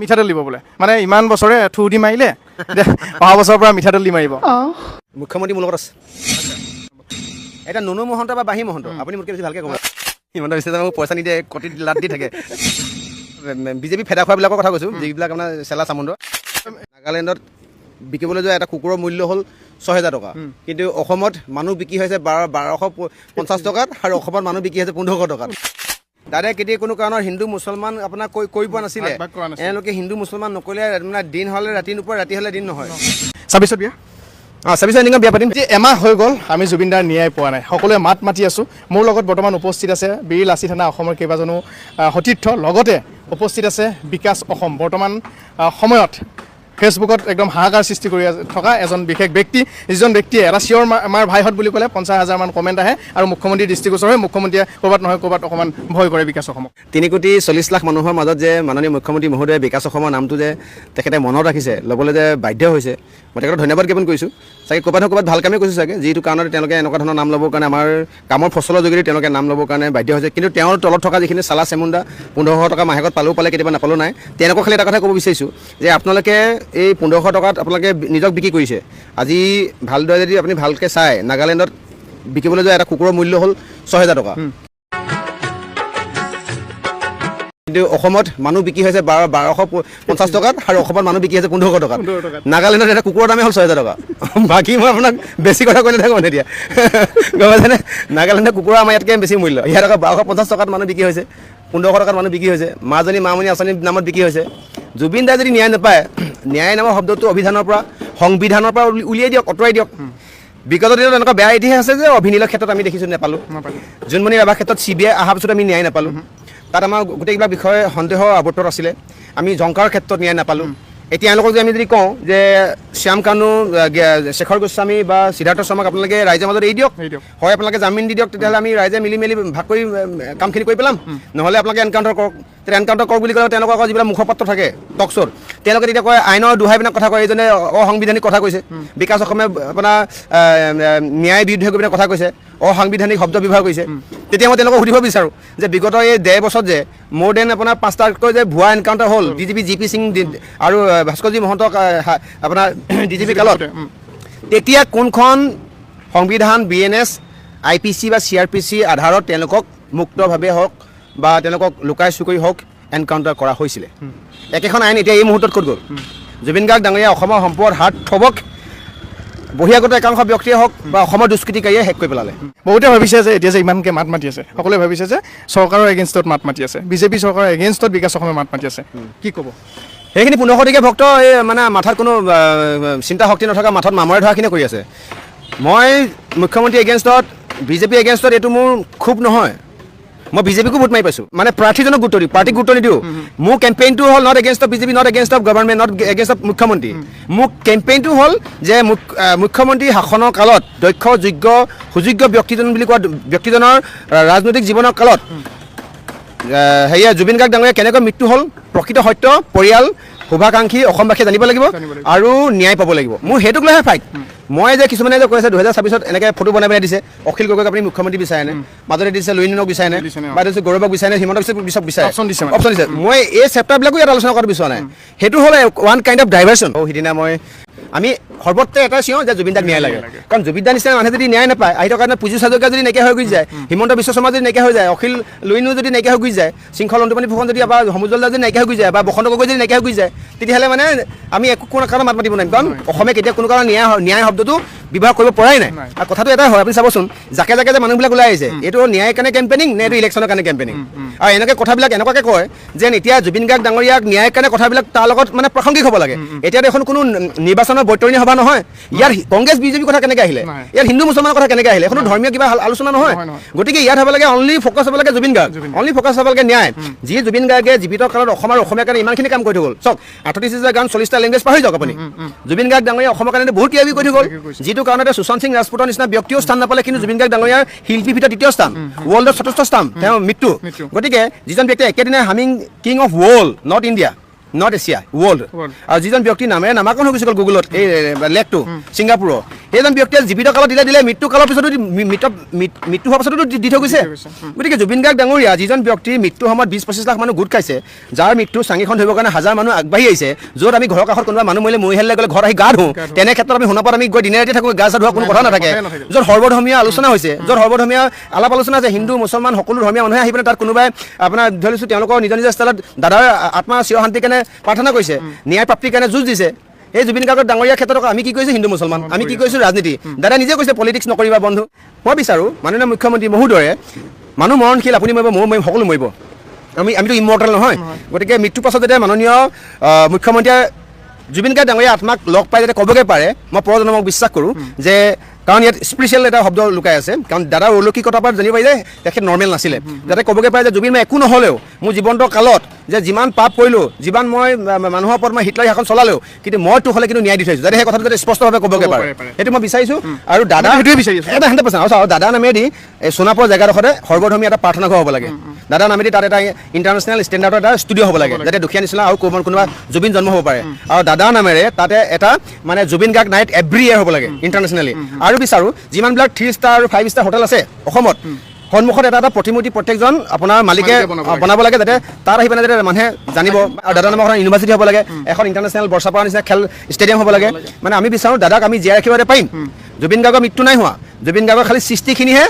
মিঠাতেল দিব বোলে মানে ইমান বছৰে থু দি মাৰিলে অহা বছৰৰ পৰা মিঠাতেল দি মাৰিব মুখ্যমন্ত্ৰী মোৰ লগত আছে এটা নুনু মহন্ত বা বাঁহী মহন্ত আপুনি মোতকৈ বেছি ভালকৈ ক'ব হিমন্ত বিশ্ব শৰ্মাই মোক পইচা নিদিয়ে কটি লাট দি থাকে বিজেপি ফেদা খোৱাবিলাকৰ কথা কৈছোঁ যিবিলাক আপোনাৰ চেলা চামুণ্ড নাগালেণ্ডত বিকিবলৈ যোৱা এটা কুকুৰৰ মূল্য হ'ল ৬,০০০ টকা কিন্তু অসমত মানুহ বিক্ৰী হৈছে ১২৫০ টকাত আৰু অসমত মানুহ বিক্ৰী হৈছে ১৫০০ টকাত দাদাই কেতিয়া কোনো কাৰণত হিন্দু মুছলমান আপোনাৰ কৈ পোৱা নাছিলে এওঁলোকে হিন্দু মুছলমান নকৰিলে মানে দিন হ'লে ৰাতি নোপোৱা ৰাতি হ'লে দিন নহয় ২৬ বিয়া ২৬ এণ্ডিঙত বিয়া পাতিম এমাহ হৈ গ'ল আমি জুবিন দাৰ ন্যায় পোৱা নাই সকলোৱে মাত মাতি আছোঁ মোৰ লগত বৰ্তমান উপস্থিত আছে বীৰ লাচি থানা অসমৰ কেইবাজনো সতীৰ্থ লগতে উপস্থিত আছে বিকাশ অসম বৰ্তমান সময়ত ফেচবুকত একদম হাহাকাৰ সৃষ্টি কৰি থকা এজন বিশেষ ব্যক্তি যিজন ব্যক্তিয়ে এটা চিঞৰ আমাৰ ভাইহঁত বুলি ক'লে ৫০,০০০ মান কমেণ্ট আহে আৰু মুখ্যমন্ত্ৰীৰ দৃষ্টিগোচৰ হয় মুখ্যমন্ত্ৰীয়ে ক'ৰবাত নহয় ক'ৰবাত অকণমান ভয় কৰে বিকাশ অসমক ৩,৪০,০০,০০০ মানুহৰ মাজত যে মাননীয় মুখ্যমন্ত্ৰী মহোদয়ে বিকাশ অসমৰ নামটো যে তেখেতে মনত ৰাখিছে ল'বলৈ যে বাধ্য হৈছে মই তেখেতক ধন্যবাদ জ্ঞাপন কৰিছোঁ চাগে ক'ৰবাত নহয় ক'ৰবাত ভাল কামেই কৰিছোঁ চাগে যিটো কাৰণতে তেওঁলোকে এনেকুৱা ধৰণৰ নাম ল'বৰ কাৰণে আমাৰ কামৰ ফচলৰ যোগেদি তেওঁলোকে নাম ল'বৰ কাৰণে বাধ্য হৈছে কিন্তু তেওঁৰ তলত থকা যিখিনি চালা চেমুণ্ডা ১৫০০ টকা মাহেকত পালেও পালে কেতিয়াবা নাপালেও নাই তেওঁলোকক খালি এটা কথা ক'ব বিচাৰিছোঁ যে আপোনালোকে এই ১৫০০ টকাত আপোনালোকে নিজক বিক্ৰী কৰিছে আজি ভালদৰে যদি আপুনি ভালকৈ চায় নাগালেণ্ডত বিকিবলৈ যোৱা এটা কুকুৰৰ মূল্য হ'ল ৬,০০০ টকা কিন্তু অসমত মানুহ বিক্ৰী হৈছে ১২৫০ টকাত আৰু অসমত মানুহ বিক্ৰী হৈছে ১৫০০ টকাত নাগালেণ্ডত এটা কুকুৰৰ দামেই হ'ল ৬,০০০ টকা বাকী মই আপোনাক বেছি কথা কৈ নাথাকোঁ এতিয়া গম পাইছেনে নাগালেণ্ডৰ কুকুৰা আমাৰ ইয়াতকৈ বেছি মূল্য ইয়াত আকৌ ১২৫০ টকাত মানুহ বিক্ৰী হৈছে ১৫০০ টকাত মানুহ বিক্ৰী হৈছে মাজনী মামনি আঁচনিৰ নামত বিক্ৰী হৈছে জুবিন দাই যদি ন্যায় নাপায় ন্যায় নামৰ শব্দটো অভিধানৰ পৰা সংবিধানৰ পৰা উলিয়াই দিয়ক আঁতৰাই দিয়ক বিগত দিনত এনেকুৱা বেয়া ইতিহাস আছে যে অভিনীলৰ ক্ষেত্ৰত আমি দেখিছোঁ নাপালোঁ জোনমণি ৰাভাৰ ক্ষেত্ৰত CBI অহাৰ পিছত আমি ন্যায় নাপালোঁ তাত আমাৰ গোটেইবিলাক বিষয়ে সন্দেহ আৱৰ্তত আছিলে আমি জংকাৰৰ ক্ষেত্ৰত ন্যায় নাপালোঁ এতিয়া এওঁলোকক যদি আমি যদি কওঁ যে শ্যাম কানু শেখৰ গোস্বামী বা সিদ্ধাৰ্থ শৰ্মাক আপোনালোকে ৰাইজৰ মাজত এৰি দিয়ক হয় আপোনালোকে জামিন দি দিয়ক তেতিয়াহ'লে আমি ৰাইজে মিলি মেলি ভাগ কৰি কামখিনি কৰি পেলাম নহ'লে আপোনালোকে এনকাউণ্টাৰ কৰক তেতিয়া এনকাউণ্টাৰ কৰক বুলি ক'লে তেওঁলোকৰ আকৌ যিবিলাক মুখপাত্ৰ থাকে টক শ্ব'ত তেওঁলোকে তেতিয়া কয় আইনৰ দোহাই পিনে কথা কয় এইজনে অসাংবিধানিক কথা কৈছে বিকাশ অসমে আপোনাৰ ন্যায় বিৰুদ্ধে গৈ পিনে কথা কৈছে অসাংবিধানিক শব্দ ব্যৱহাৰ কৰিছে তেতিয়া মই তেওঁলোকক সুধিব বিচাৰোঁ যে বিগত এই ১.৫ বছৰত যে মোৰ দেন আপোনাৰ ৫টাতকৈ যে ভুৱা এনকাউণ্টাৰ হ'ল DGP GP সিং আৰু ভাস্কৰজী মহন্তক আপোনাৰ DGP কালত তেতিয়া কোনখন সংবিধান BNS IPC বা CRPC আধাৰত তেওঁলোকক মুক্তভাৱে হওক বা তেওঁলোকক লুকাই চুকুৰি হওক এনকাউণ্টাৰ কৰা হৈছিলে একেখন আইন এতিয়া এই মুহূৰ্তত ক'ত গ'ল জুবিন গাৰ্গ ডাঙৰীয়া অসমৰ সম্পদ হাত থবক বহিৰাগত একাংশ ব্যক্তিয়ে হওক বা অসমৰ দুষ্কৃতিকাৰীয়ে শেষ কৰি পেলালে বহুতে ভাবিছে যে এতিয়া যে ইমানকৈ মাত মাতি আছে সকলোৱে ভাবিছে যে চৰকাৰৰ এগেইনষ্টত মাত মাতি আছে বিজেপি চৰকাৰৰ এগেইনষ্টত বিকাশ অসমে মাত মাতি আছে কি ক'ব সেইখিনি ১৫০০ ভক্ত এই মানে মাথাত কোনো চিন্তা শক্তি নথকা মাথাত মামৰে ধৰাখিনি কৰি আছে মই মুখ্যমন্ত্ৰী এগেইনষ্টত বিজেপি এগেইনষ্টত এইটো মোৰ খুব নহয় মই বিজেপিকো ভোট মাৰি পাইছোঁ মানে প্ৰাৰ্থীজনক গুৰুত্ব দিওঁ পাৰ্টিক গুৰুত্ব নিদিওঁ মোৰ কেম্পেইনটো হ'ল not against of BJP not against of government not against of মুখ্যমন্ত্ৰী মোৰ কেম্পেইনটো হ'ল যে মুখ্যমন্ত্ৰী শাসনৰ কালত দক্ষ যোগ্য সুযোগ্য ব্যক্তিজন বুলি কোৱা ব্যক্তিজনৰ ৰাজনৈতিক জীৱনৰ কালত সেয়া জুবিন গাৰ্গ ডাঙৰীয়া কেনেকৈ মৃত্যু হ'ল প্ৰকৃত সত্য পৰিয়াল শুভাকাংক্ষী অসমবাসীয়ে জানিব লাগিব আৰু ন্যায় পাব লাগিব মোৰ সেইটোক লৈহে ফাইট মই যে কিছুমানে যে কৈছে ২০২৬ত এনেকৈ ফটো বনাই পেলাই দিছে অখিল গগৈক আপুনি মুখ্যমন্ত্ৰী বিচাৰেনে মাজতে দিছে লুইনক বিচাৰেনে বা দিছে গৌৰৱক বিচাৰেনে হিমন্ত বিশ্ব বিচাৰে অপশ্যন দিছে মই এই চেপ্টাৰবিলাকো ইয়াত আলোচনা কৰাটো বিচৰা নাই সেইটো হ'ল ওৱান কাইণ্ড অফ ডাইভাৰ্চন সিদিনা আমি সৰ্বত্ৰে এটা চিঞৰ যে জুবিন দাক ন্যায় লাগে কাৰণ জুবিন দা নিচিনা মানুহে যদি ন্যায় নাপায় আহি থকা কাৰণে পুঁজি হাজৰিকা যদি নাইকিয়া হৈ গুচি যায় হিমন্ত বিশ্ব শৰ্মা যদি নাইকিয়া হৈ যায় অখিল লুইনো যদি নাইকিয়া হৈ গুচি যায় শৃংখল অন্তৰ্মণি ফুকন যদি বা সমুজ্জ্বল দাস যদি নাইকিয়া হৈ গুচি যায় বা বসন্ত গগৈ যদি নাইকিয়া হৈ গুচি যায় তেতিয়াহ'লে মানে আমি একো কোনো কাৰণে মাত মাতিব নোৱাৰিম কাৰণ অসমে কেতিয়া কোনো কাৰণে ন্যায় শব্দটো ব্যৱহাৰ কৰিব পৰাই নাই আৰু কথাটো এটাই হয় আপুনি চাবচোন জাকে জাকে যে মানুহবিলাক ওলাই আহিছে এইটো ন্যায়ৰ কাৰণে কেম্পেইনিং নে এইটো ইলেকশ্যনৰ কাৰণে কেম্পেইনিং আৰু এনেকৈ কথাবিলাক এনেকুৱাকৈ কয় যেন এতিয়া জুবিন গাৰ্গ ডাঙৰীয়াক ন্যায়ৰ কাৰণে কথাবিলাক তাৰ লগত মানে প্ৰাসংগিক হ'ব লাগে এতিয়া এখন কোনো নিৰ্বাচনৰ বৈতৰণি সভা নহয় ইয়াত কংগ্ৰেছ বিজেপি কথা কেনেকৈ আহিলে ইয়াত হিন্দু মুছলমানৰ কথা কেনেকৈ আহিলে এখনো ধৰ্মীয় কিবা আলোচনা নহয় গতিকে ইয়াত হ'ব লাগে অনলি ফ'কাছ হ'ব লাগে জুবিন গাৰ্গ অনলি ফ'কাছ হ'ব লাগে ন্যায় যি জুবিন গাৰ্গে জীৱিত কালত অসম আৰু অসমীয়াৰ কাৰণে ইমানখিনি কাম কৰি থৈ গ'ল চাওক ৩৮টা গান ৪০টা লেংগুৱেজ পাহৰি যাওক আপুনি জুবিন গাৰ্গ ডাঙৰীয়া অসমৰ কাৰণে বহুত কিবা কিবি কৰি থৈ গ'ল যিটো কাৰণতে সুশান্ত সিং ৰাজপুতৰ নিচিনা ব্যক্তিও স্থান নাপালে কিন্তু জুবিন গাৰ্গ ডাঙৰীয়াৰ শিল্পীৰ ভিতৰত ৩য় স্থান ৱৰ্ল্ডৰ ৪ৰ্থ স্থান তেওঁ মৃত্যু গতিকে যিজন ব্যক্তিয়ে একেদিনাই humming king of world not India not Asia world আৰু যিজন ব্যক্তিৰ নামেৰে নামাকৰণ হৈ গুচি গ'ল গুগলত এই লেকটো ছিংগাপুৰৰ সেইজন ব্যক্তিয়ে জীৱিত কালত দিলে মৃত্যু কালৰ পিছতো মৃত্যু হোৱাৰ পাছতো দি থৈ গৈছে গতিকে জুবিন গাৰ্গ ডাঙৰীয়া যিজন ব্যক্তি মৃত্যুৰ সময়ত 20-25 লাখ মানুহ গোট খাইছে যাৰ মৃত্যু চাঙিখন ধৰিবৰ কাৰণে হাজাৰ মানুহ আগবাঢ়ি আহিছে য'ত আমি ঘৰৰ কাষত কোনোবা মানুহ মৰিলে মৰিহালে গ'লে ঘৰত আহি গা ধুওঁ তেনে ক্ষেত্ৰত আমি শুনা পাত আমি গৈ দিনে ৰাতি থাকোঁ গা চা ধোৱা কোনো কথা নাথাকে য'ত সৰ্বধৰ্মীয় আলোচনা হৈছে য'ত সৰ্বধৰ্মীয় আলাপ আলোচনা আছে হিন্দু মুছলমান সকলো ধৰ্মীয় মানুহে আহি পেলাই তাত কোনোবাই আপোনাৰ ধৰি লৈছোঁ তেওঁলোকৰ নিজৰ নিজৰ ষ্টাইলত দাদাৰ আত্মা চিৰ শান্তিৰ কাৰণে প্ৰাৰ্থনা কৰিছে ন্যায় প্ৰাপ্তিৰ কাৰণে যুঁজ দিছে এই জুবিন গাৰ্গৰ ডাঙৰীয়া ক্ষেত্ৰত আমি কি কৰিছোঁ হিন্দু মুছলমান আমি কি কৰিছোঁ ৰাজনীতি দাদা নিজে কৈছে পলিটিক্স নকৰিবা বন্ধু মই বিচাৰোঁ মাননীয় মুখ্যমন্ত্ৰী মহোদয়ে মানুহ মৰণশীল আপুনি মৰিব ময়ো মৰিম সকলো মৰিব আমিতো ইমৰ্টেল নহয় গতিকে মৃত্যুৰ পাছত যাতে মাননীয় মুখ্যমন্ত্ৰীয়ে জুবিন গাৰ্গ ডাঙৰীয়া আত্মাক লগ পাই যাতে ক'বগৈ পাৰে মই পৰজনমক বিশ্বাস কৰোঁ যে কাৰণ ইয়াত স্পেচিয়েল এটা শব্দ লুকাই আছে কাৰণ দাদাৰ অলৌকিকতাৰ পৰা জানিব পাৰি যে তেখেত নৰ্মেল নাছিলে যাতে ক'বগৈ পাৰে যে জুবিন মই একো নহ'লেও মোৰ জীৱন্ত কালত যে যিমান পাপ কৰিলোঁ যিমান মই মানুহৰ ওপৰত মই হিটলাৰ শাসন চলালেও কিন্তু মই তোক হ'লে কিন্তু ন্যায় দি থৈছোঁ যাতে সেই কথাটো যাতে স্পষ্টভাৱে ক'বগৈ পাৰে সেইটো মই বিচাৰিছোঁ আৰু দাদা সেইটোৱে বিচাৰিছোঁ এটা 100% আৰু দাদা নামেদি সোণাপুৰ জেগাডোখৰতে সৰ্বধৰ্মীয় এটা প্ৰাৰ্থনা ঘৰ হ'ব লাগে দাদা নামেদি তাত এটা ইণ্টাৰনেশ্যনেল ষ্টেণ্ডাৰ্ডৰ এটা ষ্টুডিঅ' হ'ব লাগে যাতে দুখীয়া নিচিনা আৰু কোনোবা জুবিন জন্ম হ'ব পাৰে আৰু দাদা নামেৰে তাতে এটা মানে Zubeen Garg night every year হ'ব লাগে ইণ্টাৰনেশ্যনেলি আৰু বিচাৰোঁ যিমানবিলাক 3 ষ্টাৰ আৰু 5 ষ্টাৰ হোটেল আছে অসমত সন্মুখত এটা প্ৰতিমূৰ্তি প্ৰত্যেকজন আপোনাৰ মালিকে বনাব লাগে যাতে তাত আহি পেলাই যাতে মানুহে জানিব আৰু দাদাৰ নামৰ এখন ইউনিভাৰ্চিটি হ'ব লাগে এখন ইণ্টাৰনেশ্যনেল বৰ্ষাপাৰা নিচিনা খেল ষ্টেডিয়াম হ'ব লাগে মানে আমি বিচাৰোঁ দাদাক আমি জীয়াই ৰাখিব পাৰিম জুবিন গাৰ্গৰ মৃত্যু নাই হোৱা জুবিন গাৰ্গৰ খালি সৃষ্টিখিনিহে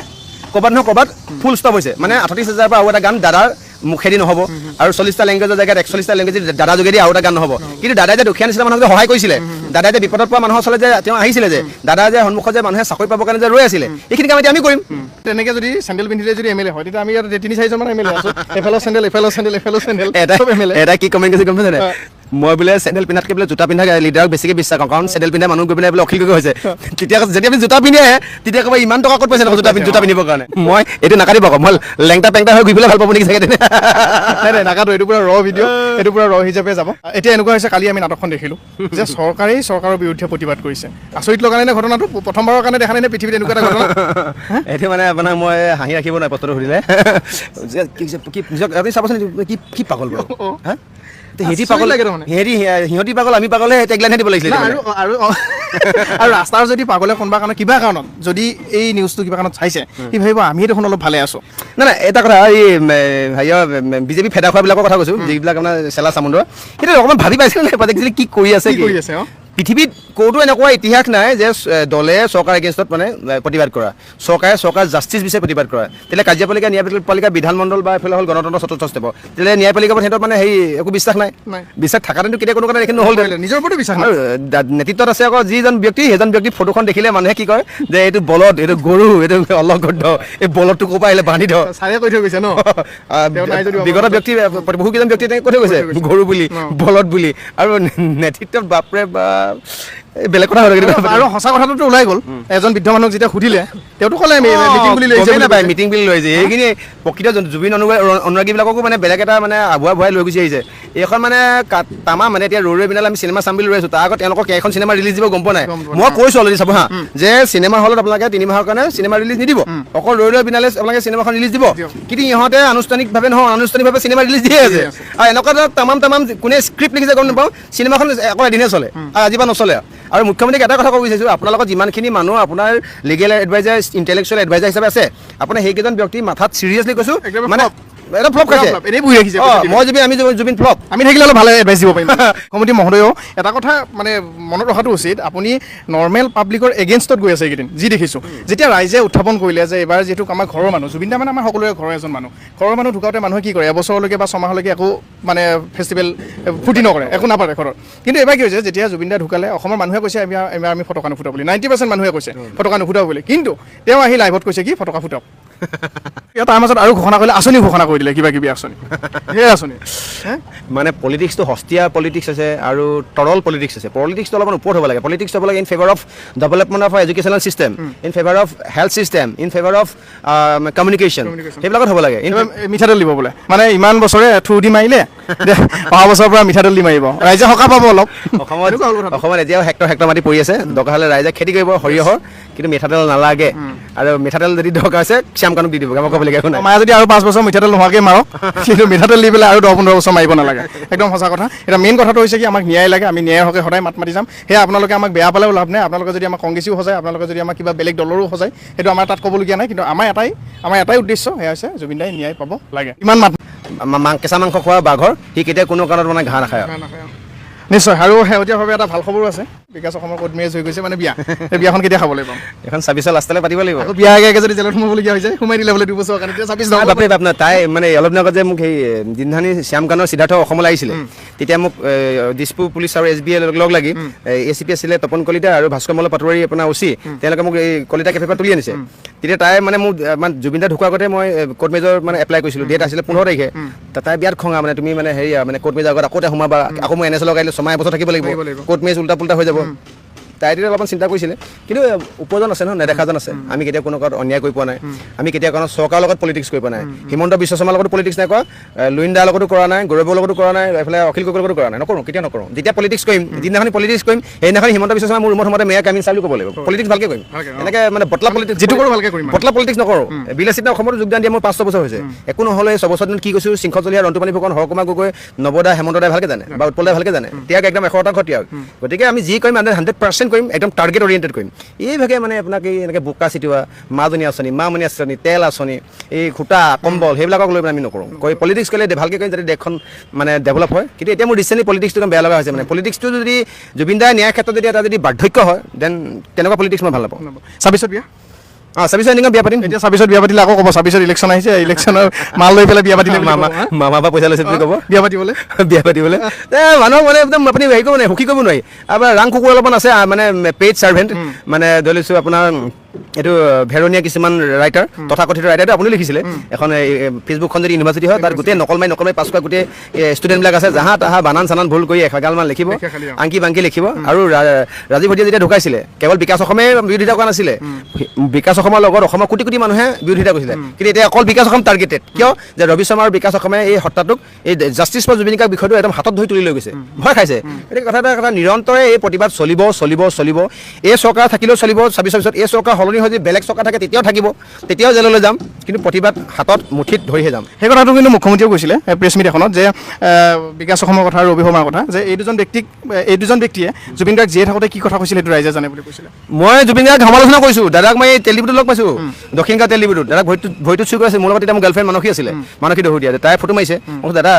ক'ৰবাত নহয় ক'ৰবাত ফুল ষ্টপ হৈছে মানে 38,000 পৰা আৰু এটা গান দাদাৰ মুখেদি নহ'ব আৰু 40টা লেংগুৱেজৰ জেগাত 41টা লেংগুৱেজ দাদা যোগেদি আৰু এটা গান নহ'ব কিন্তু দাদাই যে দুখীয়া নিচিনা মানুহক সহায় কৰিছিলে দাদাই যে বিপদত পৰা মানুহৰ ওচৰলৈ যে তেওঁ আহিছিলে যে দাদা যে সন্মুখত যে মানুহে চাকৰি পাবৰ কাৰণে যে ৰৈ আছিলে এইখিনি কাম এতিয়া আমি কৰিম তেনেকৈ যদি চেণ্ডেল পিন্ধিলে যদি এম এল এ হয় তেতিয়া আমি ইয়াত 3-4জন মান এম এল এ আছোঁ এফালৰ চেণ্ডেল এটা কি কমেণ্ট কৰিছে গম পাইছে মই বোলে চেণ্ডেল পিন্ধাতকৈ বোলে জোতা পিন্ধা লিডাৰক বেছিকৈ বিশ্বাস কৰোঁ কাৰণ চেণ্ডেল পিন্ধা মানুহ গৈ পেলাই বোলে অখিল গগৈ হৈছে তেতিয়া যেতিয়া আপুনি জোতা পিন্ধে তেতিয়া ক'ব ইমান টকা ক'ত পাইছে জোতা পিন্ধিবৰ কাৰণে মই এইটো নাকাটিব আকৌ মই লেংটা পেংটা হৈ ঘূৰি পেলাই ভাল পাব নেকি চাগে নাই নাকাটো এইটো পুৰা ভিডিঅ' এইটো পুৰা হিচাপে যাব এতিয়া এনেকুৱা হৈছে কালি আমি নাটকখন দেখিলোঁ যে চৰকাৰৰ বিৰুদ্ধে প্ৰতিবাদ কৰিছে আচৰিত লগা নাই নে ঘটনাটো প্ৰথমবাৰৰ কাৰণে দেখা নাই নে পৃথিৱীত এনেকুৱা এটা ঘটনা এইটো মানে আপোনাৰ মই হাঁহি ৰাখিব নাই প্ৰশ্নটো সুধিলে আপুনি চাবচোন কি পাগল বাৰু হা সিহঁতি পাগল লাগে তাৰমানে সিহঁতি পাগল আমি পাগলে টেগলাইনহে দিব লাগিছিলে আৰু ৰাস্তাৰ যদি পাগলে কোনোবা কাৰণে কিবা কাৰণত যদি এই নিউজটো কিবা কাৰণত চাইছে সি ভাবিব আমিয়ে দেখোন অলপ ভালে আছোঁ নাই এটা কথা এই হেৰিয়ৰ বিজেপি ফেদা খোৱাবিলাকৰ কথা কৈছোঁ যিবিলাক আপোনাৰ চেলা চামুণ্ডৰ সেইটো অকণমান ভাবি পাইছে নাই একচুৱেলি কি কৰি আছে পৃথিৱীত ক'তো এনেকুৱা ইতিহাস নাই যে দলে চৰকাৰ এগেইনষ্টত মানে প্ৰতিবাদ কৰা চৰকাৰ জাষ্টিছ বিচাৰি প্ৰতিবাদ কৰা তেতিয়া কাৰ্যপালিকা ন্যায়পালিকা বিধানমণ্ডল বা এইফালে হ'ল গণতন্ত্ৰ চতুৰ্থ ষ্টেপত তেতিয়া ন্যায়পালিকাৰ ওপৰত সিহঁতৰ মানে হেৰি একো বিশ্বাস নাই বিশ্বাস থকাহেঁতেনতো কেতিয়া কোনো কাৰণে এইখিনি নহ'ল নিজৰ ওপৰতো বিশ্বাস আৰু নেতৃত্বত আছে আকৌ যিজন ব্যক্তি সেইজন ব্যক্তি ফটোখন দেখিলে মানুহে কি কয় যে এইটো বলদ এইটো গৰু এইটো অলগদ্ধ এই বলদটো ক'ৰ পৰা আহিলে বান্ধি থ চাৰে কৈ থৈ গৈছে ন বিগত ব্যক্তি বহুকেইজন ব্যক্তি কৈ থৈ গৈছে গৰু বুলি বলদ বুলি আৰু নেতৃত্বত বাপৰে বা বেলেগ কথা আৰু সঁচা কথাটোতো ওলাই গ'ল এজন বৃদ্ধ মানুহক যেতিয়া সুধিলে তেওঁতো ক'লে মিটিং বুলি লৈ আহিছে এইখিনি প্ৰকৃত জুবিন অনুৰাগীবিলাককো মানে বেলেগ এটা মানে আগুৱাই ভৰাই লৈ গুচি আহিছে এইখন মানে তামা মানে এতিয়া ৰৈ বিনালে আমি চিনেমা চাম বুলি ৰৈ আছোঁ তাৰ আগত তেওঁলোকক কেইখন চিনেমা ৰিলিজ দিব গম পোৱা নাই মই কৈছোঁ অলৰেডি চাব হা যে চিনেমা হলত আপোনালোকে 3 মাহৰ কাৰণে চিনেমা ৰিলিজ নিদিব অকল ৰৈ বিনালে আপোনালোকে চিনেমাখন ৰিলিজ দিব কিন্তু ইহঁতে আনুষ্ঠানিকভাৱে নহয় অনানুষ্ঠানিকভাৱে চিনেমা ৰিলিজ দিয়ে আছে আৰু এনেকুৱা এটা তামাম কোনে স্ক্ৰিপ্ট লিখিছে গম নাপাওঁ চিনেমাখন অকল এদিনে চলে আৰু আজিৰ পৰা নচলে আৰু মুখ্যমন্ত্ৰীক এটা কথা ক'ব বিচাৰিছোঁ আপোনালোকৰ যিমানখিনি মানুহ আপোনাৰ লিগেল এডভাইজাৰ ইণ্টেলেকচুৱেল এডভাইজাৰ হিচাপে আছে আপোনাৰ সেইকেইজন ব্যক্তি মাথাত চিৰিয়াছলি কৈছোঁ মানে এটা ফ্লপ খাইছে এনেই বহি ৰাখিছে আমি জুবিন ফ্লপ আমি থাকিলে অলপ ভালে এডভাইচ দিব পাৰিম মুখ্যমন্ত্ৰী মহোদয়েও এটা কথা মানে মনত ৰখাটো উচিত আপুনি নৰ্মেল পাব্লিকৰ এগেইনষ্টত গৈ আছে এইকেইদিন যি দেখিছোঁ যেতিয়া ৰাইজে উত্থাপন কৰিলে যে এইবাৰ যিহেতু আমাৰ ঘৰৰ মানুহ জুবিন দা মানে আমাৰ সকলোৰে ঘৰৰ এজন মানুহ ঘৰৰ মানুহ ঢুকাওঁতে মানুহে কি কৰে এবছৰলৈকে বা ছমাহলৈকে একো মানে ফেষ্টিভেল ফূৰ্তি নকৰে একো নাপাতে ঘৰত কিন্তু এবাৰ কি হৈছে যেতিয়া জুবিন দা ঢুকালে অসমৰ মানুহে কৈছে এবাৰ আমি ফটকা নুফুটাও বুলি 90% মানুহে কৈছে ফটকা নুফুটাও বুলি কিন্তু তেওঁ আহি লাইভত কৈছে কি ফটকা ফুটাওক তাৰ মাজত আৰু ঘোষণা কৰিলে আঁচনি ঘোষণা কৰি দিলে কিবা কিবি আঁচনি সেই আঁচনি মানে পলিটিক্সটো সস্তীয়া পলিটিক্স আছে আৰু তৰল পলিটিক্স আছে পলিটিক্সটো অলপমান ওপৰত হ'ব লাগে পলিটিক্স হ'ব লাগে in favour of development of educational system in favour of health system in favour of communication সেইবিলাকত হ'ব লাগে মিঠাতেল দিব বোলে মানে ইমান বছৰে থ্ৰু দি মাৰিলে অহা বছৰৰ পৰা মিঠাতেল দি মাৰিব, ৰাইজে সকাহ পাব অলপ। অসমত এতিয়াও হেক্টৰ মাটি পৰি আছে, দৰকাৰ হ'লে ৰাইজে খেতি কৰিব সৰিয়হৰ, কিন্তু মিঠাতেল নালাগে। আৰু মিঠাতেল যদি দৰকাৰ আছে শ্যামকানুক দি দিব, আমাক ক'বলগীয়া একো নাই। মায়ে যদি আৰু 5 বছৰ মিঠাতেল নোহোৱাকৈ মাৰক, কিন্তু মিঠাতেল দি পেলাই আৰু 10-15 বছৰ মাৰিব নালাগে, একদম সঁচা কথা। এতিয়া মেইন কথাটো হৈছে কি, আমাক ন্যায় লাগে, আমি ন্যায়ৰ হকে সদায় মাত মাতি যাম। সেয়া আপোনালোকে আমাক বেয়া পালেও লাভ নাই, আপোনালোকে যদি আমাক কংগ্ৰেছিও সজায়, আপোনালোকে যদি আমাক কিবা বেলেগ দলৰো সজায়, সেইটো আমাৰ তাত ক'বলগীয়া নাই। কিন্তু আমাৰ এটাই উদ্দেশ্য, সেয়া হৈছে জুবিন দাই ন্যায় পাব লাগে। ইমান মাত কেঁচা মাংস খোৱা বাঘৰ সি কেতিয়া কোনো কাৰণত মানে ঘাঁহ নাখায়। নিশ্চয়। আৰু শেহতীয়াভাৱে এটা ভাল খবৰো আছে, বিকাশ অসমৰ কোৰ্ট মেৰেজ হৈ গৈছে, মানে বিয়া। এই বিয়াখন কেতিয়া খাবলৈ পাম? এখন 26 লাষ্টলৈ পাতিব লাগিব। আকৌ বিয়া আগে যদি জেলত সোমাবলগীয়া হৈ যায়, সোমাই দিলে বোলে 2 বছৰৰ কাৰণে, তেতিয়া 26 বাপৰে বাপ নহয়। তাই মানে অলপ দিনৰ আগত যে মোক সেই দিনধানী শ্যামকানুৰ সিদ্ধাৰ্থ অসমলৈ আহিছিলে, তেতিয়া মোক দিছপুৰ পুলিচ আৰু SBI লগ লাগি ACP আছিলে তপন কলিতা আৰু ভাস্কৰ মল্ল পাটোৱাৰী আপোনাৰ OC, তেওঁলোকে মোক এই কলিতা কেফেৰ পৰা তুলি আনিছে। তেতিয়া তাই মানে মোক জুবিন দা ঢুকোৱাৰ আগতে মই কোৰ্ট মেজৰ মানে এপ্লাই কৰিছিলোঁ, ডেট আছিলে 15 তাৰিখে। তাই বিয়াত খঙা, মানে তুমি মানে হেৰি মানে কোৰ্ট মেজৰ আগত আকৌ সোমাবা, আকৌ মই NS লগাই 6 মাহ এবছৰ থাকিব লাগিব, কোৰ্ট মেজ উল্টা পুল্টা হৈ যাব। তাই তেতিয়া অলপমান চিন্তা কৰিছিলে, কিন্তু উপজন আছে নহয়, নেদেখাজন আছে। আমি কেতিয়াও কোনো কাৰণত অন্যায় কৰি পোৱা নাই, আমি কেতিয়াও কোনো চৰকাৰৰ লগত পলিটিক্স কৰি পোৱা নাই। হিমন্ত বিশ্ব শৰ্মাৰ লগতো পলিটিক্স নাই কৰা, লুইন দাৰ লগতো কৰা নাই, গৌৰৱৰ লগতো কৰা নাই, এইফালে অখিল গগৈৰ লগতো কৰা নাই, নকৰোঁ, কেতিয়াও নকৰোঁ। যেতিয়া পলিটিক্স কৰিম, যিদিনাখন পলিটিক্স কৰিম, সেইদিনাখন হিমন্ত বিশ্ব শৰ্মা মোৰ ৰুমত সোমাতে মেয়া কামিন চাই ক'ব লাগিব, পলিটিক্স ভালকৈ কৰিম। এনেকৈ মানে বটলা পলিটিক্স যিটো কৰোঁ ভালকৈ কৰিম, বটলা পলিটিক্স নকৰোঁ। বিলাসিতা অসমতো যোগদান দিয়া মোৰ 5 বছৰ হৈছে, একো নহ'লে 6 বছৰ দিনত কি কৈছোঁ, শৃংখলজলীয়া ৰন্তুপানী ফুকন, হৰকুমাৰ গগৈ, নৱদা, হেমন্ত দাই ভালকৈ জানে, বা উৎপল দাই ভালকৈ জানে, ত্যাগ একদম 100% ত্যাগ। গতিকে আমি যি কৰিম 100% কৰিম, একদম টাৰ্গেট অৰিয়েণ্টেড কৰিম। এইভাগে মানে আপোনাক এই এনেকৈ বোকা চিটোৱা, মাজনী আঁচনি, মামনি আঁচনি, তেল আঁচনি, এই খুটা কম্বল, সেইবিলাকক লৈ আমি নকৰোঁ। পলিটিক্স কৰিলে ভালকৈ কৰিম, যাতে দেশখন মানে ডেভেলপ হয়। কিন্তু এতিয়া মোৰ ৰিচেণ্টলি পলিটিক্সটো বেয়া লগা হৈছে, মানে পলিটিক্সটো যদি জুবিন দাৰ ন্যায় ক্ষেত্ৰত যদি এটা যদি বাৰ্ধক্য হয়, দেন তেনেকুৱা পলিটিক্স মই ভাল নাপাওঁ। 26ত বিয়া? 26 এনেকুৱা বিয়া পাতিম। এতিয়া 26ত বিয়া পাতিলে আকৌ ক'ব 26ত ইলেকশ্যন আহিছে, ইলেকশ্যনৰ মাল লৈ পেলাই বিয়া পাতিলে, মামা পৰা পইচা লৈছে বুলি ক'ব বিয়া পাতিবলৈ। মানুহক মানে একদম আপুনি হেৰি কৰিব নোৱাৰি, সুখী কৰিব নোৱাৰি। আপোনাৰ ৰাং কুকুৰ অলপমান আছে, মানে পেইড চাৰ্ভেণ্ট, মানে ধৰি লৈছোঁ আপোনাৰ এইটো ভেৰনীয়া কিছুমান ৰাইটাৰ, তথাকথিত ৰাইটাৰটো আপুনি লিখিছিলে এখন ফেচবুকখন যদি ইউনিভাৰ্চিটি হয়, তাত গোটেই নকল মাৰি পাছ কৰা গোটেই ষ্টুডেণ্টবিলাক আছে, জাহা তাহা বানান চানান ভুল কৰি এগালমান লিখিব, আংকি বাংকি লিখিব। আৰু ৰাজীৱ ভটিয়া যেতিয়া ঢুকাইছিলে, কেৱল বিকাশ অসমে বিৰোধিতা কৰা নাছিলে, বিকাশ অসমৰ লগত অসমৰ কোটি কোটি মানুহে বিৰোধিতা কৰিছিলে। কিন্তু এতিয়া অকল বিকাশ অসম টাৰ্গেটেড, কিয় যে ৰবি শৰ্মা আৰু বিকাশ অসমে এই হত্যাটোক, এই জাষ্টিছ ফৰ জুবিন গাৰ্গ বিষয়টো একদম হাতত ধৰি তুলি লৈ গৈছে, ভয় খাইছে। গতিকে কথা নিৰন্তৰে এই প্ৰতিবাদ চলিব। এই চৰকাৰ থাকিলেও চলিব, 26 পিছত এই চৰকাৰ সলনি হৈ যদি বেলেগ চৰকাৰ থাকে তেতিয়াও থাকিব, তেতিয়াও জেললৈ যাম, কিন্তু প্ৰতিবাদ হাতত মুঠিত ধৰিহে যাম। সেই কথাটো কিন্তু মুখ্যমন্ত্ৰীয়েও কৈছিলে প্ৰেছ মিট এখনত, যে বিকাশ অসমৰ কথা আৰু ৰবি শৰ্মাৰ কথা, যে এই দুজন ব্যক্তিয়ে জুবিন গাৰ্গ জীয়াই থাকোঁতে কি কথা কৈছিলে সেইটো ৰাইজে জানে বুলি কৈছিলে। মই জুবিন গাৰ্গ সমালোচনা কৰিছোঁ, দাদাক মই তেল ডিপুত লগ পাইছোঁ, দক্ষিণ গাঁও তেল ডিপুত, দাদাক ভৰিটোত চুই কৰিছে। মোৰ লগত এতিয়া মোৰ গাৰ্লফ্ৰেণ্ড মানসী আছিলে, মানসী দহোটীয়া, তাই ফটো মাৰিছে। মই দাদা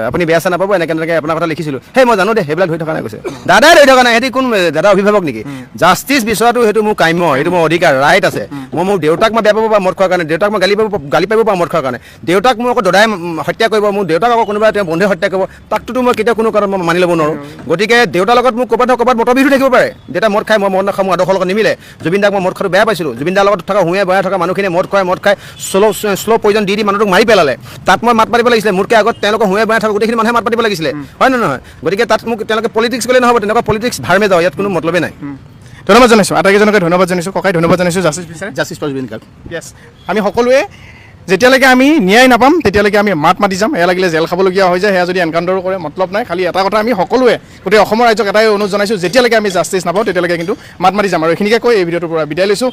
আপুনি বেয়া চেয়া নাপাব, এনেকৈ আপোনাৰ কথা লিখিছিলোঁ। সেই মই জানো দে, সেইবিলাক ধৰি থকা নাই কৈছে। দাদাই ধৰি থকা নাই, সিহঁতি কোন দাদা অভিভাৱক নেকি? জাষ্টিছ বিচৰাটো সেইটো মোৰ কাম্য, সেইটো মোৰ অধিকাৰ, ৰাইট আছে। মোৰ দেউতাক মই বেয়া পাব পাৰোঁ মদ খোৱাৰ কাৰণে, দেউতাক মই গালি পাৰিব পাৰোঁ মদ খোৱাৰ কাৰণে, দেউতাক মোক আকৌ দদাই হত্যা কৰিব, মোৰ দেউতাক আকৌ কোনোবা তেওঁ বন্ধুৱে হত্যা কৰিব, তাকটোতো মই কেতিয়াও কোনো কাৰণত মই মানি ল'ব নোৱাৰোঁ। গতিকে দেউতাৰ লগত মোক ক'ৰবাত মতবিৰোধ থাকিব পাৰে, দেউতা মদ খাই, মই মদ নাখাওঁ, মোৰ আদৰ্শৰ লগত নিমিলে। জুবিন দাক মই মদ খোৱাটো বেয়া পাইছিলোঁ, জুবিন দাৰ লগত থকা হুঁয়ে বয়াই থকা মানুহখিনিয়ে মদ খাই শ্ল' পয়জন দি মানুহটোক মাৰি পেলালে। তাত মই মাত পাতিব লাগিছিলে, মোতকৈ আগত তেওঁলোকৰ হুঁয়ে বয়াই থকা গোটেইখিনি মানুহে মাত পাতিব লাগিছিলে, হয় নে নহয়? গতিকে তাত মোক তেওঁলোকে পলিটিক্স কৰিলে নহ'ব, তেনেকুৱা পলিটিক্স ভাৰমে যাওঁ, ইয়াত কোনো মতলবেই নাই। ধন্যবাদ জনাইছোঁ, আটাইকেইজনকে ধন্যবাদ জানিছোঁ, ককাই ধন্যবাদ জানিছোঁ, জাষ্টিছ ফৰ জুবিন গাৰ্গ। য়েছ, আমি সকলোৱে যেতিয়ালৈকে আমি ন্যায় নাপাম তেতিয়ালৈকে আমি মাত মাতি যাম। এয়া লাগিলে জেল খাবলগীয়া হৈ যায়, সেয়া যদি এনকাউণ্টাৰো কৰে মতলব নাই। খালি এটা কথা আমি সকলোৱে গোটেই অসমৰ ৰাইজক এটাই অনুৰোধ জনাইছোঁ, যেতিয়ালৈকে আমি জাষ্টিছ নাপাওঁ তেতিয়ালৈকে কিন্তু মাত মাতি যাম। আৰু এইখিনিকে কৈ এই ভিডিঅ'টোৰ পৰা বিদায় লৈছোঁ।